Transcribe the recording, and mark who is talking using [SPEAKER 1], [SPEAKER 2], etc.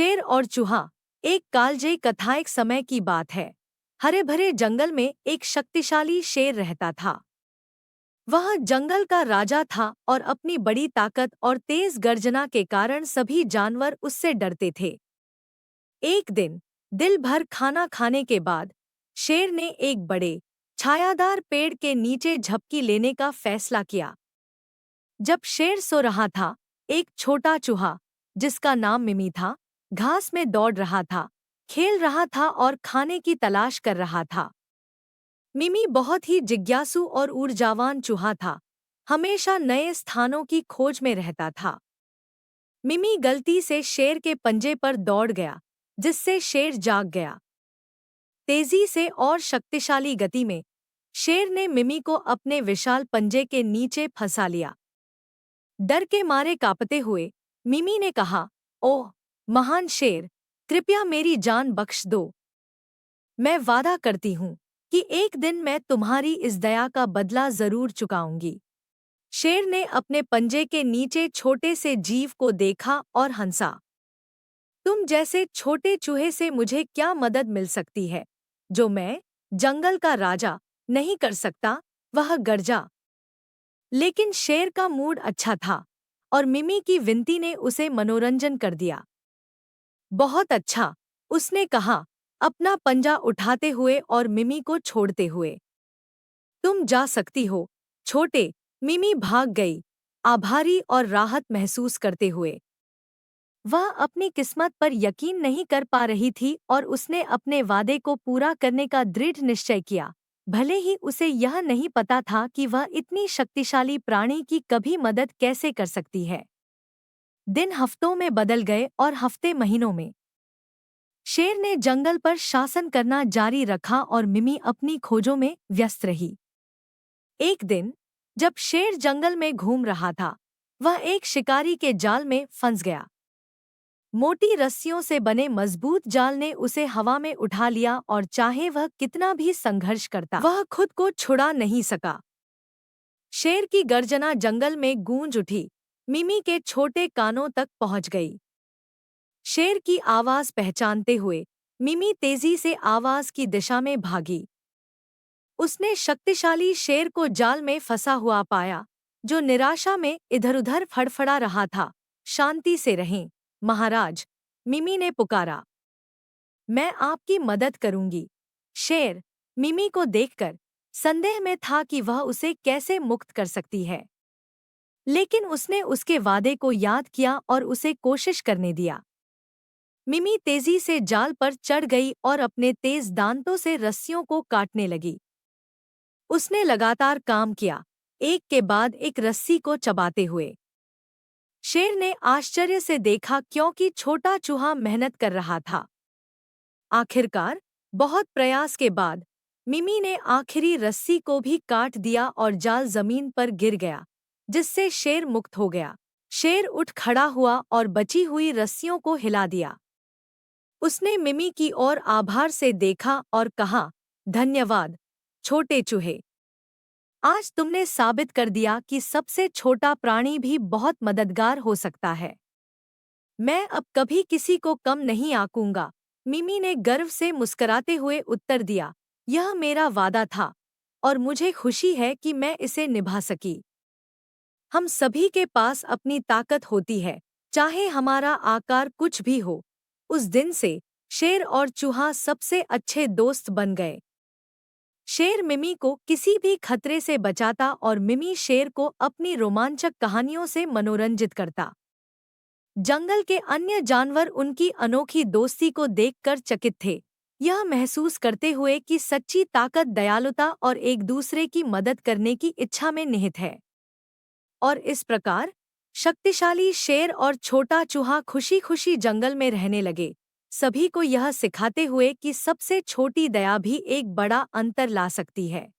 [SPEAKER 1] शेर और चूहा। एक कालजयी कथा। एक समय की बात है। हरे भरे जंगल में एक शक्तिशाली शेर रहता था। वह जंगल का राजा था और अपनी बड़ी ताकत और तेज गर्जना के कारण सभी जानवर उससे डरते थे। एक दिन दिल भर खाना खाने के बाद शेर ने एक बड़े छायादार पेड़ के नीचे झपकी लेने का फैसला किया। जब शेर सो रहा था, एक छोटा चूहा जिसका नाम मिमी था, घास में दौड़ रहा था, खेल रहा था और खाने की तलाश कर रहा था। मिमी बहुत ही जिज्ञासु और ऊर्जावान चूहा था, हमेशा नए स्थानों की खोज में रहता था। मिमी गलती से शेर के पंजे पर दौड़ गया, जिससे शेर जाग गया। तेजी से और शक्तिशाली गति में शेर ने मिमी को अपने विशाल पंजे के नीचे फंसा लिया। डर के मारे कांपते हुए मिमी ने कहा, ओह महान शेर, कृपया मेरी जान बख्श दो। मैं वादा करती हूँ कि एक दिन मैं तुम्हारी इस दया का बदला जरूर चुकाऊंगी। शेर ने अपने पंजे के नीचे छोटे से जीव को देखा और हंसा। तुम जैसे छोटे चूहे से मुझे क्या मदद मिल सकती है, जो मैं, जंगल का राजा, नहीं कर सकता? वह गरजा। लेकिन शेर का मूड अच्छा था और मिमी की विनती ने उसे मनोरंजन कर दिया। बहुत अच्छा, उसने कहा, अपना पंजा उठाते हुए और मिमी को छोड़ते हुए। तुम जा सकती हो, छोटे। मिमी भाग गई, आभारी और राहत महसूस करते हुए। वह अपनी किस्मत पर यकीन नहीं कर पा रही थी और उसने अपने वादे को पूरा करने का दृढ़ निश्चय किया, भले ही उसे यह नहीं पता था कि वह इतनी शक्तिशाली प्राणी की कभी मदद कैसे कर सकती है। दिन हफ्तों में बदल गए और हफ्ते महीनों में। शेर ने जंगल पर शासन करना जारी रखा और मिमी अपनी खोजों में व्यस्त रही। एक दिन जब शेर जंगल में घूम रहा था, वह एक शिकारी के जाल में फंस गया। मोटी रस्सियों से बने मजबूत जाल ने उसे हवा में उठा लिया और चाहे वह कितना भी संघर्ष करता, वह खुद को छुड़ा नहीं सका। शेर की गर्जना जंगल में गूंज उठी, मिमी के छोटे कानों तक पहुंच गई। शेर की आवाज पहचानते हुए मिमी तेजी से आवाज की दिशा में भागी। उसने शक्तिशाली शेर को जाल में फंसा हुआ पाया, जो निराशा में इधर-उधर फड़फड़ा रहा था। शांति से रहें, महाराज, मिमी ने पुकारा। मैं आपकी मदद करूंगी। शेर मिमी को देखकर संदेह में था कि वह उसे कैसे मुक्त कर सकती है, लेकिन उसने उसके वादे को याद किया और उसे कोशिश करने दिया। मिमी तेजी से जाल पर चढ़ गई और अपने तेज दांतों से रस्सियों को काटने लगी। उसने लगातार काम किया, एक के बाद एक रस्सी को चबाते हुए। शेर ने आश्चर्य से देखा क्योंकि छोटा चूहा मेहनत कर रहा था। आखिरकार बहुत प्रयास के बाद मिमी ने आखिरी रस्सी को भी काट दिया और जाल जमीन पर गिर गया, जिससे शेर मुक्त हो गया। शेर उठ खड़ा हुआ और बची हुई रस्सियों को हिला दिया। उसने मिमी की ओर आभार से देखा और कहा, धन्यवाद, छोटे चूहे। आज तुमने साबित कर दिया कि सबसे छोटा प्राणी भी बहुत मददगार हो सकता है। मैं अब कभी किसी को कम नहीं आंकूंगा, मिमी ने गर्व से मुस्कुराते हुए उत्तर दिया। यह मेरा वादा था और मुझे खुशी है कि मैं इसे निभा सकी। हम सभी के पास अपनी ताकत होती है, चाहे हमारा आकार कुछ भी हो। उस दिन से शेर और चूहा सबसे अच्छे दोस्त बन गए। शेर मिमी को किसी भी खतरे से बचाता और मिमी शेर को अपनी रोमांचक कहानियों से मनोरंजित करता। जंगल के अन्य जानवर उनकी अनोखी दोस्ती को देखकर चकित थे, यह महसूस करते हुए कि सच्ची ताकत दयालुता और एक दूसरे की मदद करने की इच्छा में निहित है। और इस प्रकार शक्तिशाली शेर और छोटा चूहा खुशी-खुशी जंगल में रहने लगे, सभी को यह सिखाते हुए कि सबसे छोटी दया भी एक बड़ा अंतर ला सकती है।